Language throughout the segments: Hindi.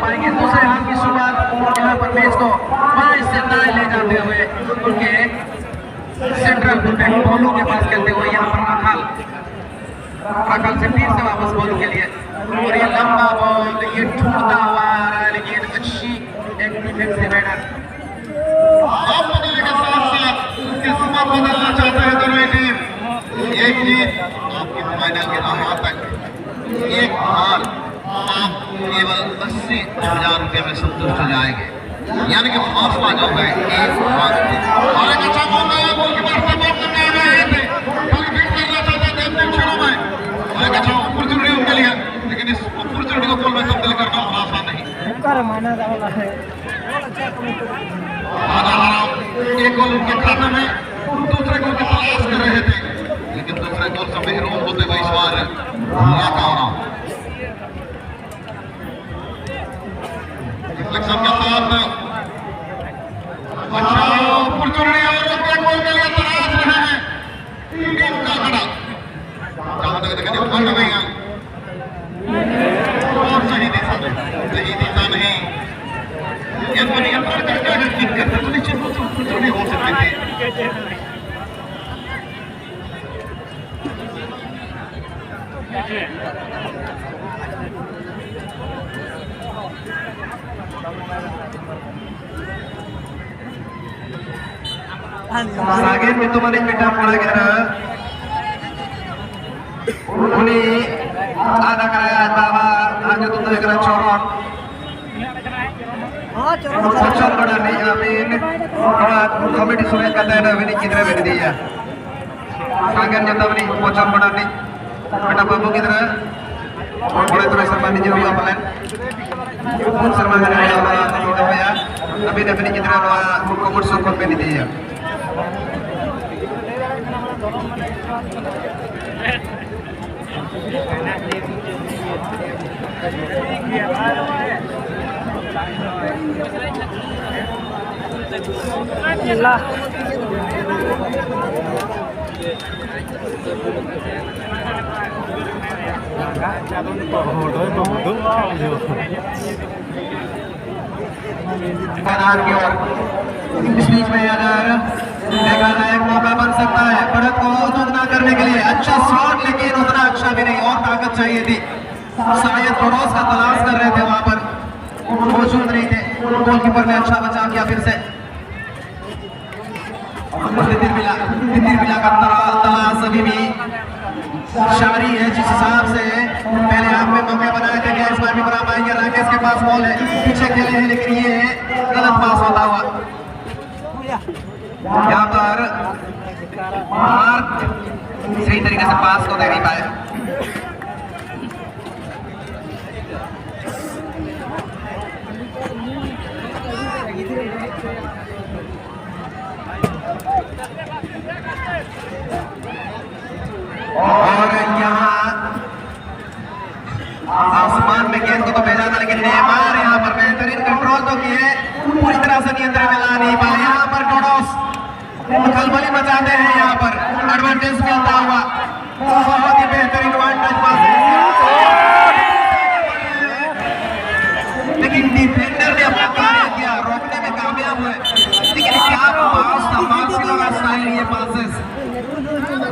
पाएंगे। दूसरे हाफ की शुरुआत यहाँ पर मैच को 5 से 9 ले जाते हुए उनके सेंट्रल बॉलों के पास खेलते हुए यहाँ पर राखाल से फिर से वापस बॉल के लिए, और ये लंबा बॉल ये ढूंढता हुआ आ रहा है, लेकिन अच्छी एक डिफेंसिव हेडर। आप बदलने के साथ साथ किस्मत बदलना चाहते हैं दोनों ही टीम। एक जीत आपकी फाइनल के राह तक, एक हार आप केवल 80,000 रुपये में संतुष्ट हो जाएंगे, यानी कि फासला जो है एक बात। और एक अच्छा मौका है, गोलकीपर से बॉल करने आ रहे थे, बॉल फिट करना चाहते थे अंतिम क्षणों में, और एक अच्छा अपॉर्चुनिटी उनके लिए, लेकिन इस अपॉर्चुनिटी को गोल में तब्दील करना आसान नहीं। एक गोल उनके खाते में, दूसरे गोल की तलाश कर रहे थे, लेकिन दूसरे गोल से महरूम होते हुए इस बार रिफ्लेक्शन के साथ अच्छा अपॉर्चुनिटी और एक गोल के लिए तलाश रहे हैं टीम का खड़ा, जहां तक देखने को मिल रही है और सही दिशा नहीं। करके अगर किक करते तो निश्चित रूप से अपॉर्चुनिटी हो सकती थी। Sagen itu mari kita mulai kira. Uni ada kaya bawa ada tu kira corong. Bocor pada ni amin. Kalau komedi sulit kata ada ini kira beri dia. Sagen jatuh ni bocor pada ni. Kita bawa kira. Mulai terus sermani jauh apa lain. Sermani jauh apa ya. Tapi dah beri kira doa komod sokor beri dia. Allah. इस बीच में अगर देखा जाए एक मौका बन सकता है बढ़त को दुगना करने के लिए। अच्छा शॉट, लेकिन उतना अच्छा भी नहीं, और ताकत चाहिए थी। शायद पड़ोस का तलाश कर रहे थे, वहां पर मौजूद नहीं थे। गोलकीपर ने अच्छा बचाव किया फिर से। तितिर बिला का तलाश अभी भी जारी है, जिस हिसाब से पहले आप में मौके बनाए थे, क्या इस बार भी बना पाएंगे? राकेश के पास बॉल है, पीछे खेले हैं, लेकिन ये गलत पास होता हुआ। यहाँ पर मार्क सही तरीके से पास को दे नहीं पाए। और यहाँ आसमान में गेंद को तो भेजा था, लेकिन नेमार यहाँ पर बेहतरीन कंट्रोल तो किए, पूरी तरह से नियंत्रण में ला नहीं पाए। यहाँ पर टोडोस खलबली मचाते हैं, यहाँ पर एडवांटेज मिलता हुआ। बहुत ही बेहतरीन एडवांटेज पास, लेकिन डिफेंडर ने अपना कार्य किया, रोकने में कामयाब हुए। लेकिन क्या पास था, मार्क्सिंग का स्टाइल, ये पासेस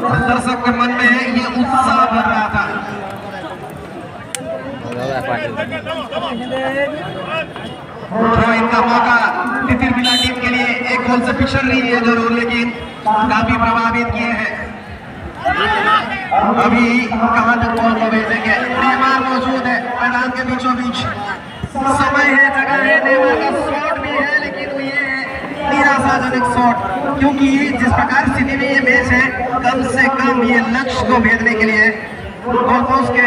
दर्शक के मन में ये उत्साह भर रहा था। थ्रो इन का मौका तितिर बिला टीम के लिए। एक गोल से पिछड़ रही है जरूर, लेकिन काफी प्रभावित किए हैं। अभी कहां तक बॉल को भेजेंगे? नेमार मौजूद है मैदान के बीचों बीच, समय है, जगह है, नेमार का शॉट भी है, लेकिन ये निराशाजनक शॉट, क्योंकि जिस प्रकार स्थिति में ये मैच है, कम से कम ये लक्ष्य को भेजने के लिए गोलपोस्ट के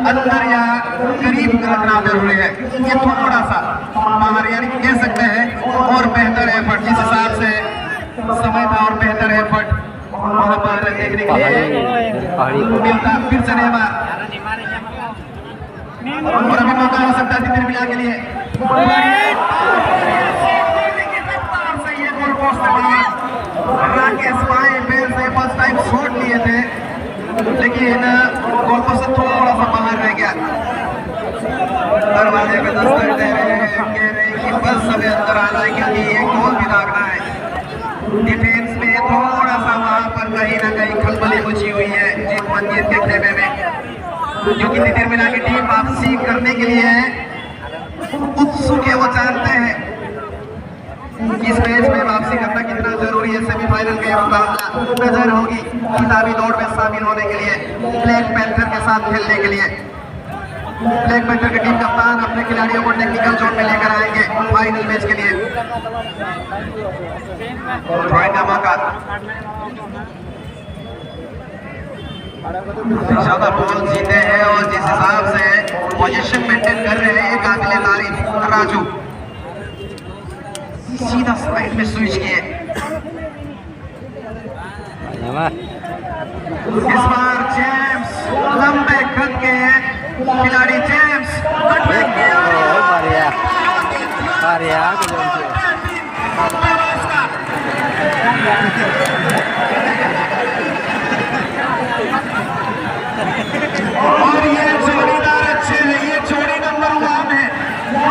अंदर या करीब रखना जरूरी है। ये थोड़ा सा बाहर, यानी कह सकते हैं और बेहतर एफर्ट, जिस हिसाब से समय था और बेहतर एफर्ट वहां पर देखने के लिए मिलता। फिर से नेमार, और अभी मौका हो सकता है तितिर बिला के लिए। राकेश भाई पैर से फर्स्ट टाइम शॉट लिए थे, लेकिन गोलपोस्ट से थोड़ा सा बाहर रह गया। दरवाजे पे दस्तक दे नजर आ रहा है क्योंकि एक गोल भी दागना है। डिफेंस में थोड़ा सा वहां पर कहीं ना कहीं खलबली मची हुई है जीत मंजीत के खेमे में, क्योंकि तिरमिला की टीम वापसी करने के लिए उत्सुक है। वो जानते हैं इस मैच में वापसी करना कितना जरूरी है। सेमीफाइनल का मुकाबला नजर होगी खिताबी दौड़ में शामिल होने के लिए, ब्लैक पैंथर के साथ खेलने के लिए। ब्लैक पैंथर की टीम कप्तान अपने खिलाड़ियों को टेक्निकल जोन में लेकर आएंगे फाइनल मैच के लिए। थ्रोइंग का मौका, ज्यादा बॉल जीते हैं और जिस हिसाब से पोजीशन मेंटेन कर रहे हैं काबिल तारीफ। राजू सीधा साइड में स्विच किए। इस बार जेम्स लंबे खत के खिलाड़ी जेम्स और ये जोड़ीदार अच्छे हैं, ये जोड़ी नंबर 1 है।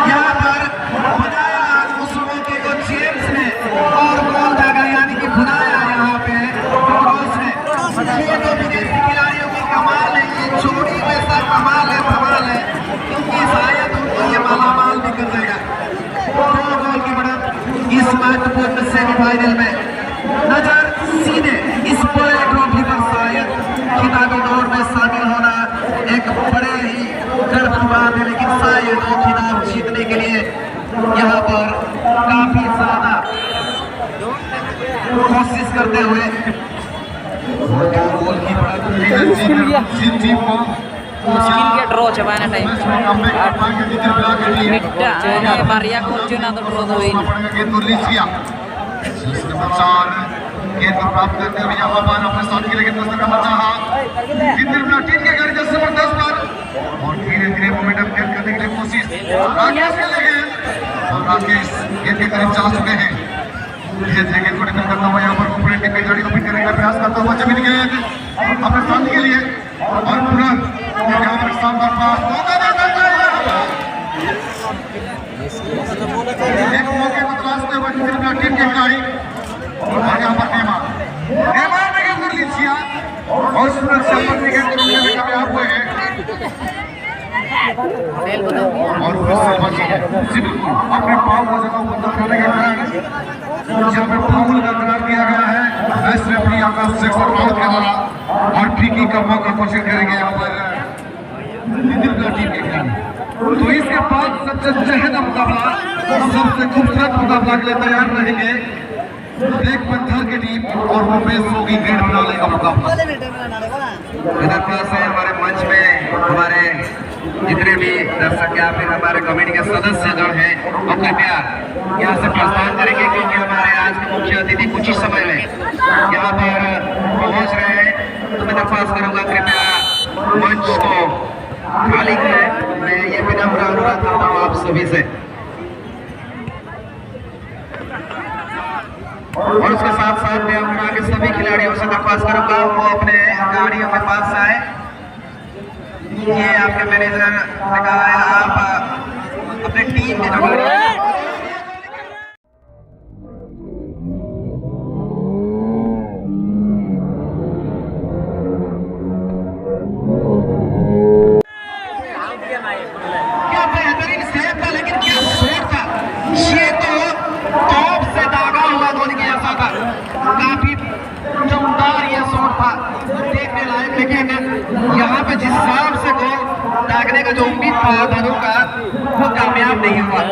यहाँ पर बनाया उस मौके को जेम्स ने और गोल दागा, यानी कि बनाया यहाँ पे रोज ने। ये तो विदेशी खिलाड़ियों की कमाल है, ये जोड़ी वैसा कमाल है, धमाल है, क्योंकि शायद उनको ये मालामाल भी कर देगा। 2 गोल की बढ़त इस महत्वपूर्ण सेमीफाइनल में। नजर सीधे इस बड़े ट्रॉफी पर, शायद खिताबी दौड़ में शामिल होना एक बड़े ही गर्व की बात है, लेकिन शायद वो खिताब जीतने के लिए यहाँ पर काफी ज्यादा कोशिश करते हुए गोल की बढ़त Mungkin draw coba na tayo. Beda, jadi Maria Fortuna atau draw tuh ini. गेंद को प्राप्त करते हुए यहाँ पर अपने साथ के लिए दोस्तों का बचा हाथ तिरमिला टीम के गाड़ी जबरदस्त पर और धीरे-धीरे मोमेंटम गेंद करने के लिए कोशिश राकेश के लिए और राकेश गेंद के करीब जा चुके हैं। धीरे-धीरे गेंद को निकल करता हुआ यहाँ पर ओपनिंग टीम की गाड़ी को पिट करने का प्रयास करता हुआ जमीन गेंद अपने साथ के लिए और तुरंत यहाँ पर शानदार पास मौका देता है। एक मौके को तलाशते हुए तिरमिला टीम के खिलाड़ी और यहाँ पर नेमार ने गेंद कर ली छिया और सूरज शर्मा ने गेंद को रोकने में कामयाब हुए हैं। और शर्मा जी बिल्कुल अपने पाँव को जगह पर दबाने के कारण जहाँ पे फाउल का करार दिया गया है एस रेफरी आकाश शेख और राउत के द्वारा और फ्री किक का मौका कोशिश करेंगे यहाँ पर तिरमिला टीम के खिलाड़ी। तो इसके बाद सबसे जहदा मुकाबला, सबसे खूबसूरत मुकाबला के लिए तैयार रहेंगे ब्लैक पैंथर की टीम और रुपेश होगी ग्रेड बनाने का मुकाबला। इधर पास है हमारे मंच में हमारे जितने भी दर्शक या फिर हमारे कमेटी के सदस्य जो हैं वो कृपया यहाँ से प्रस्थान करेंगे, क्योंकि हमारे आज के मुख्य अतिथि कुछ ही समय में यहाँ पर पहुँच रहे हैं। तो मैं दरख्वास्त करूँगा कृपया मंच को खाली करें। मैं ये विनम्र अनुरोध करता हूँ आप सभी से। और उसके साथ साथ मैं अपना के सभी खिलाड़ियों से दरख्वास्त करूंगा वो अपने गाड़ियों के पास आए। ये आपके मैनेजर ने कहा है आप अपने टीम के जो क्या बेहतरीन सेव था, लेकिन क्या शॉट था। ये तो टॉप से दागा हुआ गोल की ऐसा था, काफी दमदार ये शॉट था, देखने लायक। लेकिन यहाँ पे जिस हिसाब से गोल दागने का जो उम्मीद था धनु का, वो कामयाब नहीं हुआ।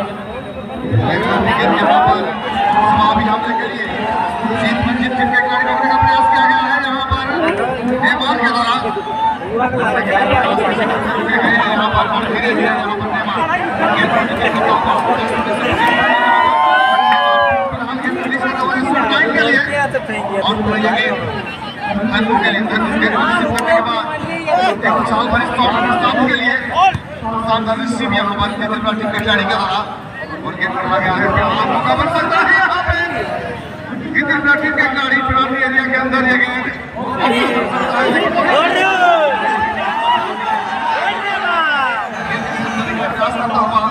खिलाड़ी के द्वारा और गेंद पकड़ा गया है, मौका बन सकता है यहाँ पे तिरमिला टीम के खिलाड़ी पिरानी एरिया के अंदर ये गेंद प्रयास करता हुआ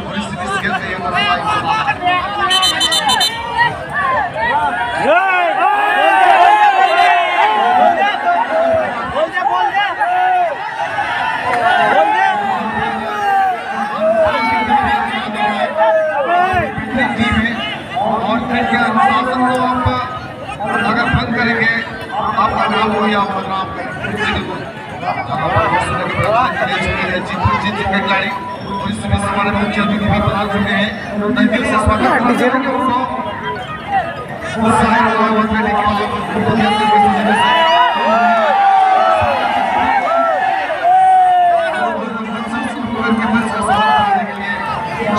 और इस गेंद से नाम हो या नाम जीत के खिलाड़ी और इस समय हमारे मुख्य अतिथि भी पधार चुके हैं। दिल से स्वागत करते हैं उनको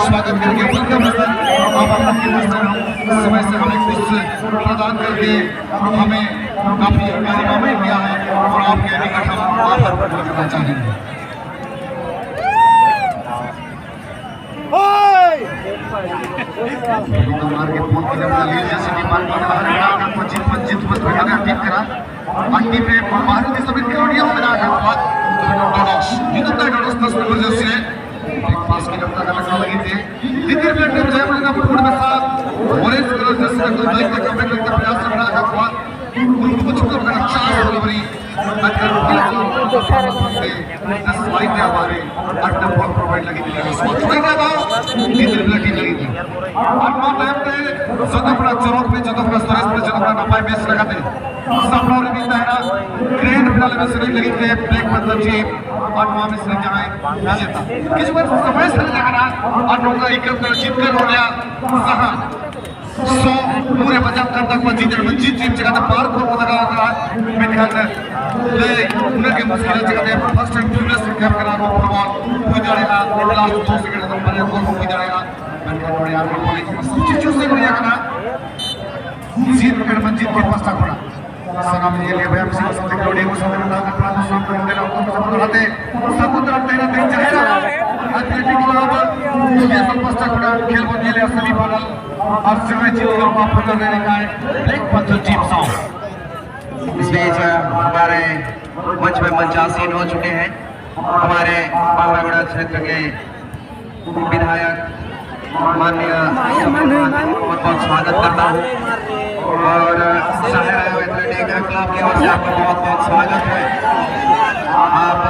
स्वागत करके वेलकम सर। आप समय से हमें कुछ प्रदान करके हमें काफी कार्यक्रम किया है और आपके निकट हम आभार प्रकट करना चाहेंगे। मार के फोन पर अपना लीड जैसे कि मान कर हर ग्राउंड को जीत मत करना टीम करा अंतिम में भारत के सभी खिलाड़ियों में ना के बाद डोडोस जितना डोडोस 10 नंबर जैसे पास की रफ्तार लगने लगी थी द्वितीय प्लेट में जयपुर का फुटबॉल में साथ ऑरेंज कलर जैसे का लाइक का कमेंट करके प्रयास कर रहा था बाद उनको कुछ तो करना चाह डिलीवरी अगर दस लाइक में हमारे अड्डा बॉल प्रोवाइड लगी थी उसको छोड़ेगा था द्वितीय प्लेट ही लगी थी आत्मा टाइम पे जगपड़ा चौक पे जगपड़ा स्टोरेज पे जगपड़ा नपाई मैच लगाते सब लोग मिलता है ना ग्रैंड फिनाले में से लगी थी ब्रेक मतलब जी आत्मा में से जाए विजेता किस बार समय से लगा आत्मा का एक जीत कर हो गया सहा 100 पूरे पंजाब तक जीत टीम जगह पार को लगा था मैं ख्याल है ले उनके मुश्किल जगह फर्स्ट टाइम टूलेस कैप करा को फुटबॉल कोई जाएगा लास्ट 2 सेकंड तक पहले गोल कोई जाएगा मैं ख्याल है यार को सब चीज से बढ़िया करना जीत कर मंजिल के पास तक पड़ा सना में ये ले भाई हम सब खिलाड़ी को सब ना अपना शाम को देना तो सब रहते सब तरफ देना नहीं चाहेगा एथलेटिक क्लब ये सब पास तक पड़ा खेल को ले सेमीफाइनल और समय जीत कर वापस लेने का ब्लैक पैंथर टीम सॉन्ग इस बीच हमारे मंच में मंचासीन हो चुके हैं हमारे बावड़ागुड़ा क्षेत्र के विधायक माननीय बहुत स्वागत करता हूँ और शहर एथलेटिक क्लब की ओर से आपका बहुत बहुत स्वागत है। आप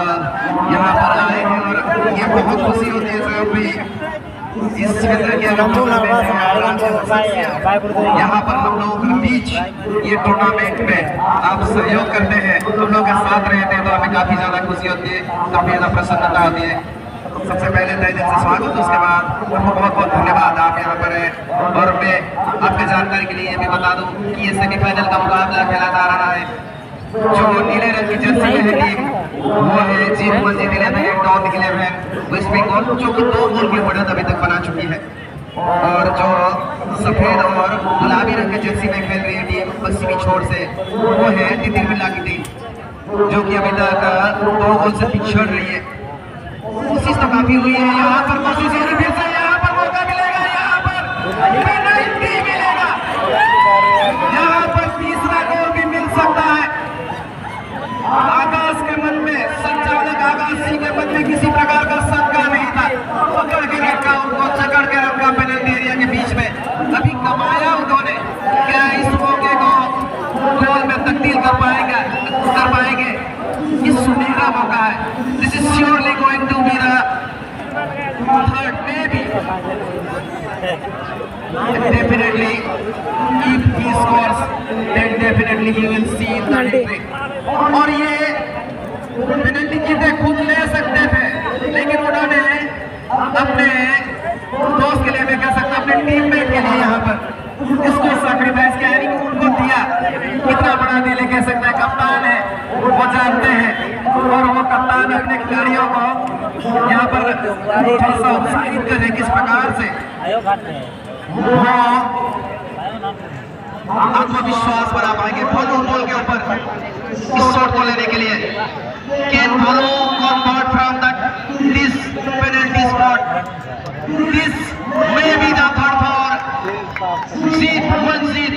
यहाँ पर आए हैं और ये बहुत खुशी होती है सर भी इस क्षेत्र के यहाँ पर हम लोगों के बीच ये टूर्नामेंट में आप सहयोग करते हैं हम लोग के साथ रहते हैं तो हमें काफी ज्यादा खुशी होती है काफी ज्यादा प्रसन्नता होती है। सबसे पहले तय दिल से स्वागत उसके बाद आपको बहुत बहुत धन्यवाद आप यहाँ पर हैं और मैं आपके जानकारी के लिए ये भी बता दूं कि ये सेमीफाइनल का मुकाबला खेला जा रहा है जो नीले रंग की जर्सी में है टीम वो है जीत मंजिल 11 टॉप 11 वेस्ट बंगाल जो कि 2 गोल की बढ़त अभी तक बना चुकी है और जो सफेद और गुलाबी रंग की जर्सी में खेल रही है टीम पश्चिमी छोर से वो है तितिर मिला की टीम जो कि अभी तक 2 गोल से पिछड़ रही है। कोशिश तो काफी हुई है यहाँ पर कोशिश होगी फिर से यहाँ पर मौका मिलेगा यहाँ पर पेनल्टी मिलेगा यहाँ पर तीसरा गोल भी मिल सकता है। आकाश के मन में संचालक आकाश सिंह के मन में किसी प्रकार का शंका नहीं था पकड़ के रखा उनको चकड़ के रखा पेनल्टी एरिया के बीच में अभी कमाया उन्होंने क्या इस मौके को गोल में तब्दील कर पाएंगे ये सुनहरा मौका है। This is surely going to be the third maybe and definitely if he scores then definitely he will see the victory और ये पेनल्टी किटे खुद ले सकते थे लेकिन उन्होंने अपने दोस्त के लिए मैं कह सकता अपने टीममेट के लिए यहाँ पर इसको सैक्रिफाइस किया यानी कि उनको दिया कितना बड़ा दिल कह सकता है कप्तान है वो जानते हैं और वो कप्तान अपने खिलाड़ियों को यहाँ पर थोड़ा सा उत्साहित करे किस प्रकार से वो आत्मविश्वास बना पाएंगे बोलो बॉल के ऊपर इस शॉट को लेने के लिए कैन बोलो convert from that this penalty spot this may be the third for Jeet 1-0